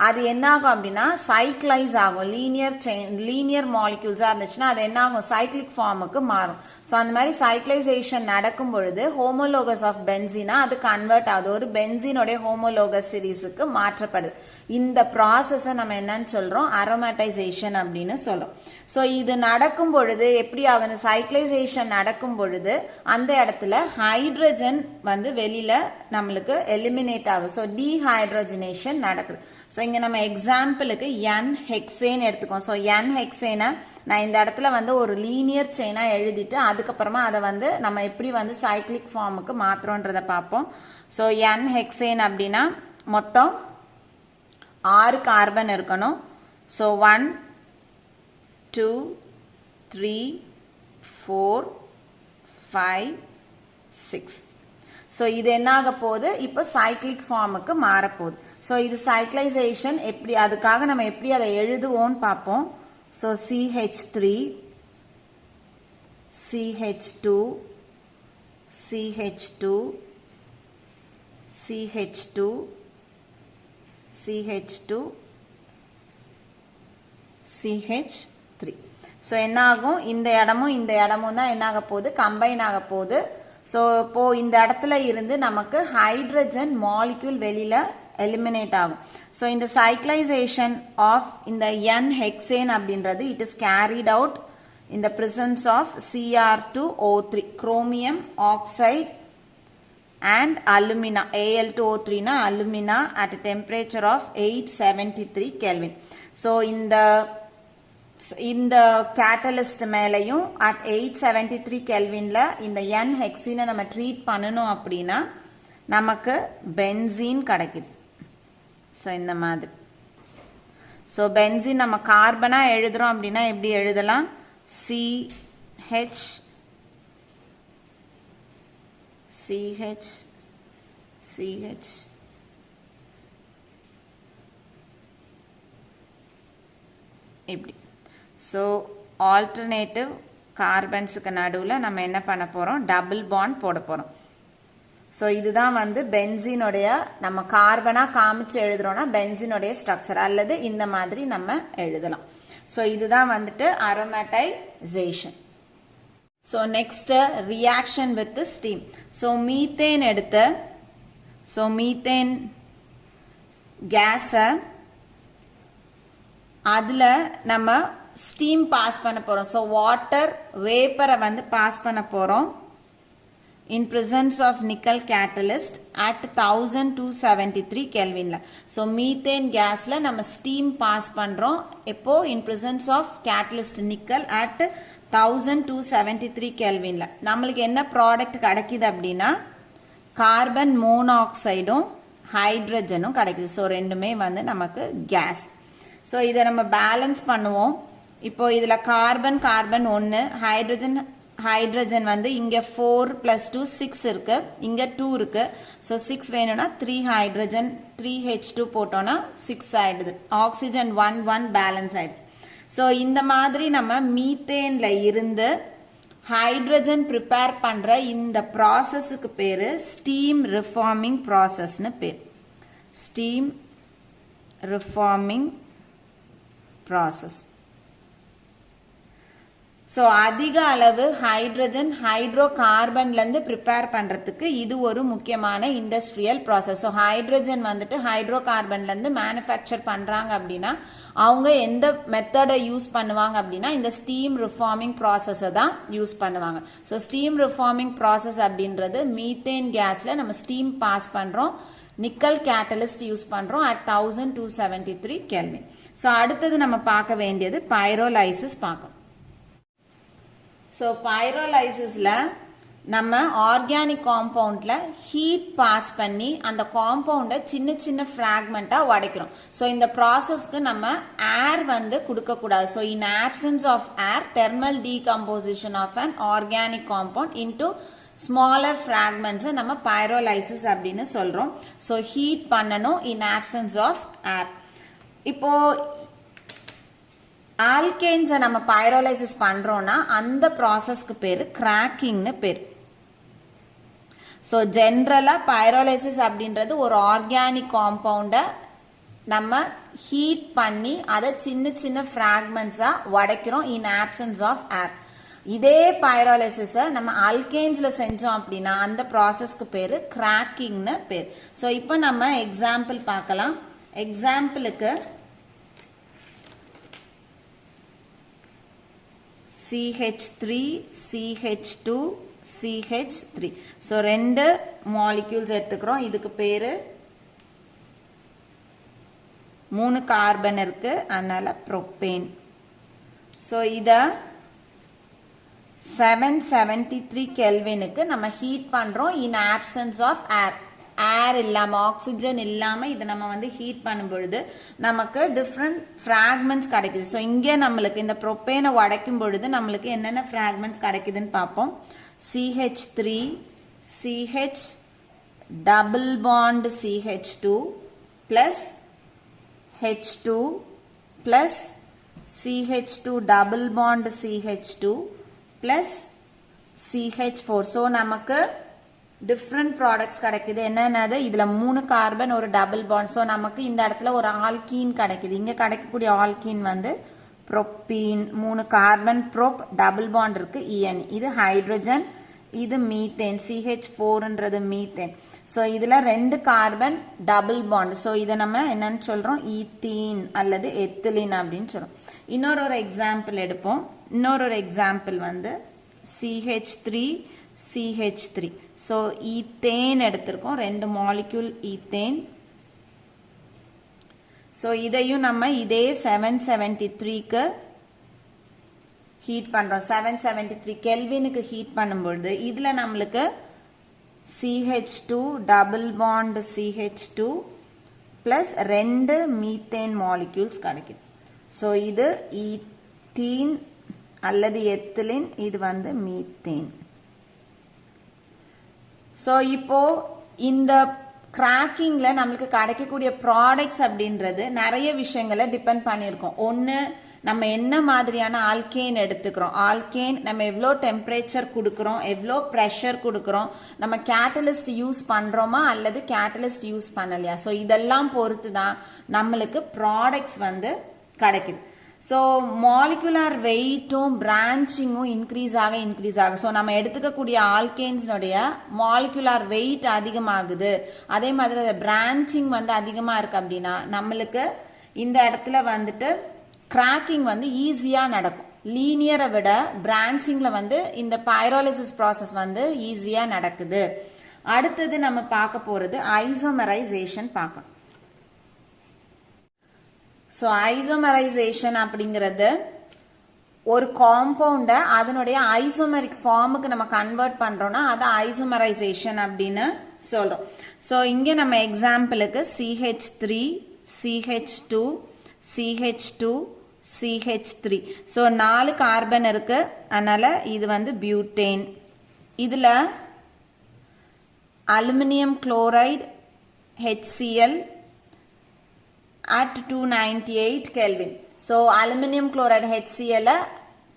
அது என்ன ஆகும் அப்படின்னா சைக்ளைஸ் ஆகும். லீனியர் மாலிக்யூல்ஸா இருந்துச்சுன்னா அது என்ன ஆகும், சைக்ளிக் ஃபார்முக்கு மாறும். ஸோ அந்த மாதிரி சைக்ளைசேஷன் நடக்கும் பொழுது ஹோமோலோகஸ் ஆஃப் பென்சீனா அது கன்வெர்ட் ஆகுது, ஒரு பென்சீனுடைய ஹோமோலோகஸ் சீரீஸுக்கு மாற்றப்படுது. இந்த ப்ராசஸை நம்ம என்னன்னு சொல்றோம், அரோமேட்டைசேஷன் அப்படின்னு சொல்றோம். ஸோ இது நடக்கும் பொழுது எப்படி ஆகுது, சைக்ளைசேஷன் நடக்கும் பொழுது அந்த இடத்துல ஹைட்ரஜன் வந்து வெளியில நம்மளுக்கு எலிமினேட் ஆகும். ஸோ டீஹைட்ரோஜனேஷன் நடக்குது. ஸோ இங்கே நம்ம எக்ஸாம்பிளுக்கு என் ஹெக்சேன் எடுத்துக்கோம். ஸோ என் ஹெக்சேனை நான் இந்த இடத்துல வந்து ஒரு லீனியர் செயினாக எழுதிட்டு அதுக்கப்புறமா அதை வந்து நம்ம எப்படி வந்து சைக்ளிக் ஃபார்முக்கு மாத்திரன்றதை பார்ப்போம். ஸோ என் ஹெக்சேன் அப்படின்னா மொத்தம் 6 கார்பன் இருக்கணும். ஸோ 1 2 3 4 5 6. ஸோ இது என்ன ஆக போகுது, இப்போ சைக்ளிக் ஃபார்முக்கு மாறப்போகுது. ஸோ இது சைக்ளைசேஷன் எப்படி, அதுக்காக நம்ம எப்படி அதை எழுதுவோம்னு பார்ப்போம். So CH3 CH2 CH2 CH2 CH2 CH3. So என்ன ஆகும், இந்த இடமும் தான் என்ன ஆக போகுது, கம்பைன் ஆக போகுது. ஸோ இப்போ இந்த இடத்துல இருந்து நமக்கு ஹைட்ரஜன் மாலிக்யூல் வெளியில எலிமினேட் ஆகும். ஸோ இந்த சைக்ளைசேஷன் ஆஃப் இந்த என் ஹெக்சேன் அப்படின்றது it is carried out in the presence of Cr2O3, chromium oxide and alumina, Al2O3 na alumina at a temperature of 873 Kelvin. So in the catalyst மேலையும் at 873 Kelvinல இந்த N hexene நம்ம ட்ரீட் பண்ணணும் அப்படின்னா நமக்கு பென்சீன் கிடைக்குது. ஸோ இந்த மாதிரி. ஸோ பென்சீன் நம்ம கார்பனா எழுதுறோம் அப்படின்னா எப்படி எழுதலாம்? CH இப்படி. ஸோ ஆல்டர்னேட்டிவ் கார்பன்ஸுக்கு நடுவில் நம்ம என்ன பண்ண போகிறோம்? டபுள் பாண்ட் போட போகிறோம். ஸோ இதுதான் வந்து பென்சீனுடைய, நம்ம கார்பனாக காமிச்சு எழுதுறோம்னா பென்சீனுடைய ஸ்ட்ரக்சர், அல்லது இந்த மாதிரி நம்ம எழுதலாம். ஸோ இதுதான் வந்துட்டு aromatisation. So next reaction with steam. So methane எடுத்து, ஸோ மீத்தேன் கேஸை அதில் நம்ம ஸ்டீம் பாஸ் பண்ண போகிறோம். ஸோ வாட்டர் வேப்பரை வந்து பாஸ் பண்ண போகிறோம் in presence of nickel catalyst at 1273 Kelvin. So methane gas la நம்ம steam pass பண்றோம் எப்போ in presence of catalyst nickel at 1273 Kelvin. நம்மளுக்கு என்ன ப்ராடக்ட் கிடைக்குது அப்படின்னா கார்பன் மோனாக்சைடும் ஹைட்ரஜனும் கிடைக்குது. ஸோ ரெண்டுமே வந்து நமக்கு கேஸ். ஸோ இதை நம்ம பேலன்ஸ் பண்ணுவோம். இப்போ இதில் கார்பன் 1, ஹைட்ரஜன் வந்து இங்க 4 + 2 6 இருக்கு, இங்க 2 இருக்கு. ஸோ 6 வேணும்னா 3 ஹைட்ரஜன் 3H2 போட்டோம்னா 6 ஆயிடுது. ஆக்சிஜன் 1 பேலன்ஸ் ஆயிடுச்சு. ஸோ இந்த மாதிரி நம்ம மீத்தேன்ல இருந்து ஹைட்ரஜன் ப்ரிப்பேர் பண்ற இந்த ப்ராசஸுக்கு பேரு ஸ்டீம் ரிஃபார்மிங் ப்ராசஸ்னு பேர். Steam reforming process. ஸோ அதிக அளவு ஹைட்ரஜன் ஹைட்ரோ கார்பன்லேருந்து ப்ரிப்பேர் பண்ணுறதுக்கு இது ஒரு முக்கியமான இண்டஸ்ட்ரியல் ப்ராசஸ். ஸோ ஹைட்ரஜன் வந்துட்டு ஹைட்ரோ கார்பன்லேருந்து மேனுஃபேக்சர் பண்ணுறாங்க அப்படின்னா அவங்க எந்த மெத்தடை யூஸ் பண்ணுவாங்க அப்படின்னா இந்த ஸ்டீம் ரிஃபார்மிங் ப்ராசஸை தான் யூஸ் பண்ணுவாங்க. ஸோ ஸ்டீம் ரிஃபார்மிங் ப்ராசஸ் அப்படின்றது மீத்தேன் கேஸில் நம்ம ஸ்டீம் பாஸ் பண்ணுறோம், நிக்கல் கேட்டலிஸ்ட் யூஸ் பண்ணுறோம் at 1273 Kelvin. ஸோ அடுத்தது நம்ம பார்க்க வேண்டியது பைரோலைசிஸ் பார்க்கணும். ஸோ பைரோலைசிஸில் நம்ம ஆர்கானிக் காம்பவுண்டில் ஹீட் பாஸ் பண்ணி அந்த காம்பவுண்டை சின்ன சின்ன ஃப்ராக்மெண்ட்டாக உடைக்கிறோம். ஸோ இந்த ப்ராசஸ்க்கு நம்ம ஏர் வந்து கொடுக்கக்கூடாது. So in absence of air thermal decomposition of an organic compound into smaller ஃப்ராக்மெண்ட்ஸை நம்ம பைரோலைசிஸ் அப்படின்னு சொல்கிறோம். ஸோ ஹீட் பண்ணணும் இன் ஆப்சன்ஸ் ஆஃப் ஏர். இப்போ ஆல்கேன்ஸை நம்ம பைரோலைசிஸ் பண்ணுறோன்னா அந்த ப்ராசஸ்க்கு பேர் கிராக்கிங்னு பேர். ஸோ ஜென்ரலாக பைரோலைசிஸ் அப்படின்றது ஒரு ஆர்கானிக் காம்பவுண்டை நம்ம ஹீட் பண்ணி அதை சின்ன சின்ன ஃப்ராக்மெண்ட்ஸாக உடைக்கிறோம் இன் ஆப்சன்ஸ் ஆஃப் ஏர். இதே பைரோலைசிஸை நம்ம அல்கேன்ஸில் செஞ்சோம் அப்படின்னா அந்த ப்ராசஸ்க்கு பேர் கிராக்கிங்னு பேர். ஸோ இப்போ நம்ம எக்ஸாம்பிள் பார்க்கலாம். எக்ஸாம்பிளுக்கு CH3 CH2 CH3. So 2 molecules எடுத்துக்கிறோம். இதுக்கு பேரு 3 கார்பன் இருக்கு, அதனால ப்ரோப்பேன். ஸோ இதை 773 கெல்வினுக்கு நம்ம ஹீட் பண்றோம் இன் ஆப்சன்ஸ் ஆஃப் ஏர். ஏர் இல்லாமல் ஆக்சிஜன் இல்லாமல் இதை நம்ம வந்து ஹீட் பண்ணும் பொழுது நமக்கு டிஃப்ரெண்ட் ஃப்ராக்மெண்ட்ஸ் கிடைக்குது. ஸோ இங்கே நம்மளுக்கு இந்த ப்ரோப்பேனை உடைக்கும் பொழுது நம்மளுக்கு என்னென்ன ஃப்ராக்மெண்ட்ஸ் கிடைக்குதுன்னு பார்ப்போம். CH3 CH double bond CH2 plus H2 plus CH2 double bond CH2 plus CH4. So நமக்கு டிஃப்ரெண்ட் ப்ராடக்ட்ஸ் கிடைக்குது. என்னென்னது? இதில் 3 கார்பன் ஒரு டபுள் பாண்ட். ஸோ நமக்கு இந்த இடத்துல ஒரு ஆல்கீன் கிடைக்குது. இங்கே கிடைக்கக்கூடிய ஆல்கீன் வந்து propene. 3 carbon probe double bond இருக்கு EN. இது ஹைட்ரஜன், இது மீத்தேன், CH4ன்றது மீத்தேன். ஸோ இதில் 2 கார்பன் டபுள் பாண்ட். ஸோ இதை நம்ம என்னன்னு சொல்கிறோம், ஈத்தீன் அல்லது எத்திலின் அப்படின்னு சொல்கிறோம். இன்னொரு எக்ஸாம்பிள் எடுப்போம். இன்னொரு எக்ஸாம்பிள் வந்து CH3 CH3. ஸோ ஈத்தேன் எடுத்திருக்கோம், 2 மாலிக்யூல் ஈத்தேன். ஸோ இதையும் நம்ம இதே 773க்கு ஹீட் பண்ணுறோம். 773 கெல்வினுக்கு ஹீட் பண்ணும்பொழுது இதில் நம்மளுக்கு CH2 double bond CH2 plus 2 methane molecules கிடைக்குது. ஸோ இது ஈத்தீன் அல்லது எத்திலின், இது வந்து மீத்தேன். ஸோ இப்போ இந்த கிராக்கிங்கில் நம்மளுக்கு கிடைக்கக்கூடிய ப்ராடக்ட்ஸ் அப்படின்றது நிறைய விஷயங்களை டிபெண்ட் பண்ணியிருக்கோம். ஒன்று, நம்ம என்ன மாதிரியான ஆல்கேன் எடுத்துக்கிறோம், ஆல்கேன் நம்ம எவ்வளோ டெம்பரேச்சர் கொடுக்குறோம், எவ்வளோ ப்ரெஷர் கொடுக்குறோம், நம்ம கேட்டலிஸ்ட் யூஸ் பண்ணுறோமா அல்லது கேட்டலிஸ்ட் யூஸ் பண்ணலையா. ஸோ இதெல்லாம் பொறுத்து தான் நம்மளுக்கு ப்ராடக்ட்ஸ் வந்து கிடைக்குது. ஸோ மாலிகுலர் வெயிட்டும் பிரான்ச்சிங்கும் இன்க்ரீஸ் ஆக ஸோ நம்ம எடுத்துக்கக்கூடிய ஆல்கேன்ஸ்னுடைய மாலிகுலர் வெயிட் அதிகமாகுது, அதே மாதிரி பிரான்ச்சிங் வந்து அதிகமாக இருக்குது அப்படின்னா நம்மளுக்கு இந்த இடத்துல வந்துட்டு கிராக்கிங் வந்து ஈஸியாக நடக்கும். லீனியரை விட பிரான்ச்சிங்கில் வந்து இந்த பைரோலிசிஸ் ப்ராசஸ் வந்து ஈஸியாக நடக்குது. அடுத்தது நம்ம பார்க்க போகிறது ஐசோமரைசேஷன் பார்க்கணும். ஸோ ஐசோமரைசேஷன் அப்படிங்கிறது ஒரு காம்பவுண்டை அதனுடைய ஐசோமெரிக் ஃபார்முக்கு நம்ம கன்வெர்ட் பண்ணுறோன்னா அதை ஐசோமரைசேஷன் அப்படின்னு சொல்கிறோம். ஸோ இங்கே நம்ம எக்ஸாம்பிளுக்கு CH3 CH2 CH2 CH3. So 4 carbon இருக்கு, அதனால் இது வந்து பியூட்டேன். இதில் aluminium chloride HCl at 298 Kelvin. So aluminium chloride HCl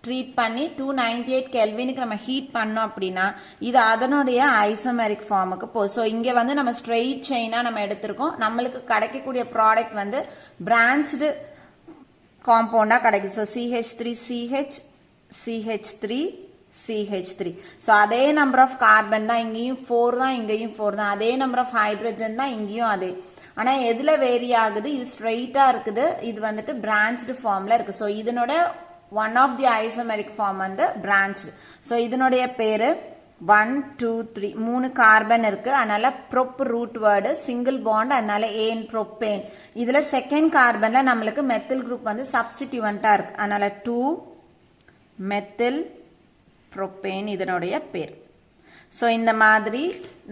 treat பண்ணி 298 கெல்வினுக்கு நம்ம ஹீட் பண்ணோம் அப்படின்னா இது அதனுடைய ஐசோமெரிக் ஃபார்முக்கு போகும். ஸோ இங்கே வந்து நம்ம ஸ்ட்ரெயிட் செயினாக நம்ம எடுத்திருக்கோம். நம்மளுக்கு கிடைக்கக்கூடிய ப்ராடக்ட் வந்து பிரான்ச்டு காம்பவுண்டாக கிடைக்குது. So CH3CH CH3 CH3. So அதே நம்பர் ஆஃப் கார்பன் தான் இங்கேயும் 4 தான், இங்கேயும் 4 தான். அதே நம்பர் ஆஃப் ஹைட்ரஜன் தான் இங்கேயும் அதே. ஆனால் எதில் வேரி ஆகுது, இது ஸ்ட்ரெயிட்டாக இருக்குது, இது வந்துட்டு பிரான்ச்டு ஃபார்மில் இருக்குது. ஸோ இதனோட one of the isomeric form வந்து பிரான்ச்டு. ஸோ இதனுடைய பேர் 1 2 3 3 கார்பன் இருக்குது, அதனால் prop root word single bond, அதனால ஏன் ப்ரொப்பேன். இதில் செகண்ட் கார்பனில் நம்மளுக்கு மெத்தில் குரூப் வந்து சப்ஸ்டிடியூவண்ட்டாக இருக்குது, அதனால் 2 மெத்தில் ப்ரொப்பேன் இதனுடைய பேர். ஸோ இந்த மாதிரி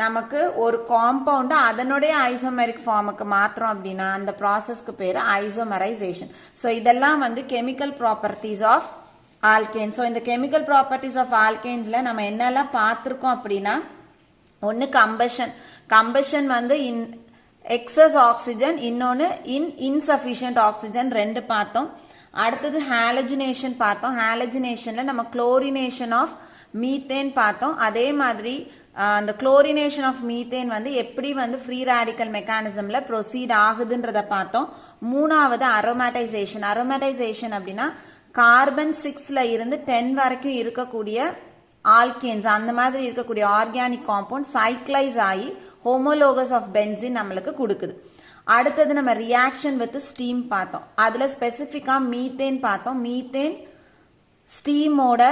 நமக்கு ஒரு காம்பவுண்டை அதனுடைய ஐசோமெரிக் ஃபார்முக்கு மாத்திரம் அப்படின்னா அந்த ப்ராசஸ்க்கு பேர் ஐசோமரைசேஷன். ஸோ இதெல்லாம் வந்து chemical properties of alkane. So இந்த கெமிக்கல் ப்ராப்பர்ட்டிஸ் ஆஃப் ஆல்கேன்ஸில் நம்ம என்னெல்லாம் பார்த்துருக்கோம் அப்படின்னா, ஒன்று கம்பஷன் வந்து எக்ஸஸ் ஆக்சிஜன், இன்னொன்று இன்சஃபிஷியன்ட் ஆக்சிஜன், 2 பார்த்தோம். அடுத்தது ஹாலஜினேஷன் பார்த்தோம். ஹாலஜினேஷனில் நம்ம குளோரினேஷன் ஆஃப் மீத்தேன் பார்த்தோம். அதே மாதிரி அந்த குளோரினேஷன் ஆஃப் மீத்தேன் வந்து எப்படி வந்து ஃப்ரீ ரேடிக்கல் மெக்கானிசமில் ப்ரொசீட் ஆகுதுன்றதை பார்த்தோம். மூணாவது அரோமேட்டைசேஷன் அப்படின்னா கார்பன் 6ல் இருந்து 10 வரைக்கும் இருக்கக்கூடிய ஆல்கேன்ஸ், அந்த மாதிரி இருக்கக்கூடிய ஆர்கானிக் காம்பவுண்ட் சைக்ளைஸ் ஆகி ஹோமோலோகஸ் ஆஃப் பென்சின் நம்மளுக்கு கொடுக்குது. அடுத்தது நம்ம ரியாக்ஷன் வித் ஸ்டீம் பார்த்தோம். அதில் ஸ்பெசிஃபிக்காக மீத்தேன் பார்த்தோம். மீத்தேன் ஸ்டீமோட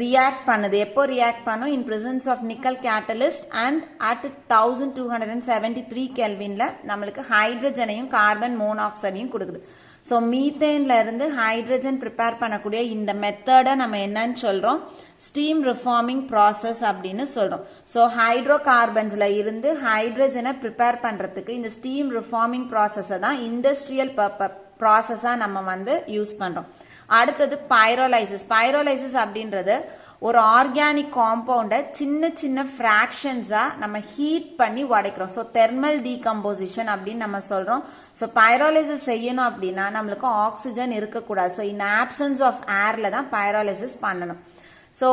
ரியாக்ட் பண்ணுது. எப்போ ரியாக்ட் பண்ணும், in presence of nickel catalyst and at 1273 கெல்வின்ல நம்மளுக்கு ஹைட்ரஜனையும் கார்பன் மோனாக்சைடையும் கொடுக்குது. ஸோ மீத்தேன்ல இருந்து ஹைட்ரஜன் ப்ரிப்பேர் பண்ணக்கூடிய இந்த மெத்தடை நம்ம என்னன்னு சொல்றோம், ஸ்டீம் ரிஃபார்மிங் ப்ராசஸ் அப்படின்னு சொல்றோம். ஸோ ஹைட்ரோ கார்பன்ஸ்ல இருந்து ஹைட்ரஜனை ப்ரிப்பேர் பண்றதுக்கு இந்த ஸ்டீம் ரிஃபார்மிங் ப்ராசஸை தான் இண்டஸ்ட்ரியல் ப்ராசஸா நம்ம வந்து யூஸ் பண்றோம். அடுத்தது பைரோலைசிஸ் அப்படின்றது ஒரு ஆர்கானிக் காம்பவுண்டை சின்ன சின்ன ஃப்ராக்ஷன்ஸாக நம்ம ஹீட் பண்ணி உடைக்கிறோம். ஸோ தெர்மல் டீகம்போசிஷன் அப்படின்னு நம்ம சொல்கிறோம். ஸோ பைரோலைசிஸ் செய்யணும் அப்படின்னா நம்மளுக்கு ஆக்சிஜன் இருக்கக்கூடாது. ஸோ இன் ஆப்சன்ஸ் ஆஃப் ஏரில் தான் பைரோலைசிஸ் பண்ணணும். ஸோ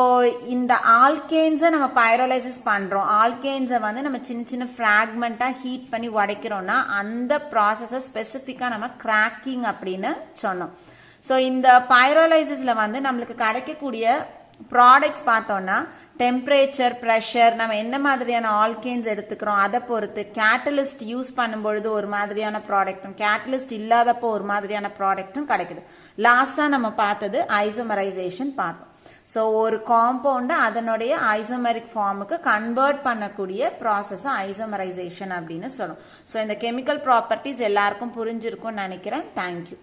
இந்த ஆல்கேன்ஸை நம்ம பைரோலைசிஸ் பண்ணுறோம். ஆல்கேன்ஸை வந்து நம்ம சின்ன சின்ன ஃப்ராக்மெண்ட்டாக ஹீட் பண்ணி உடைக்கிறோம்னா அந்த ப்ராசஸை ஸ்பெசிஃபிக்காக நம்ம கிராக்கிங் அப்படின்னு சொன்னோம். ஸோ இந்த பைரோலைசிஸில் வந்து நம்மளுக்கு கிடைக்கக்கூடிய ப்ராடக்ட்ஸ் பார்த்தோம்னா டெம்பரேச்சர், ப்ரெஷர், நம்ம என்ன மாதிரியான ஆல்கேன்ஸ் எடுத்துக்கிறோம் அதை பொறுத்து கேட்டலிஸ்ட் யூஸ் பண்ணும்பொழுது ஒரு மாதிரியான ப்ராடக்ட்டும் கேட்டலிஸ்ட் இல்லாதப்போ ஒரு மாதிரியான ப்ராடக்ட்டும் கிடைக்குது. லாஸ்ட்டாக நம்ம பார்த்தது ஐசோமரைசேஷன் பார்த்தோம். ஸோ ஒரு காம்பவுண்டை அதனுடைய ஐசோமெரிக் ஃபார்முக்கு கன்வெர்ட் பண்ணக்கூடிய ப்ராசஸை ஐசோமரைசேஷன் அப்படின்னு சொல்லும். ஸோ இந்த கெமிக்கல் ப்ராப்பர்ட்டிஸ் எல்லாருக்கும் புரிஞ்சிருக்கும்னு நினைக்கிறேன். தேங்க்யூ.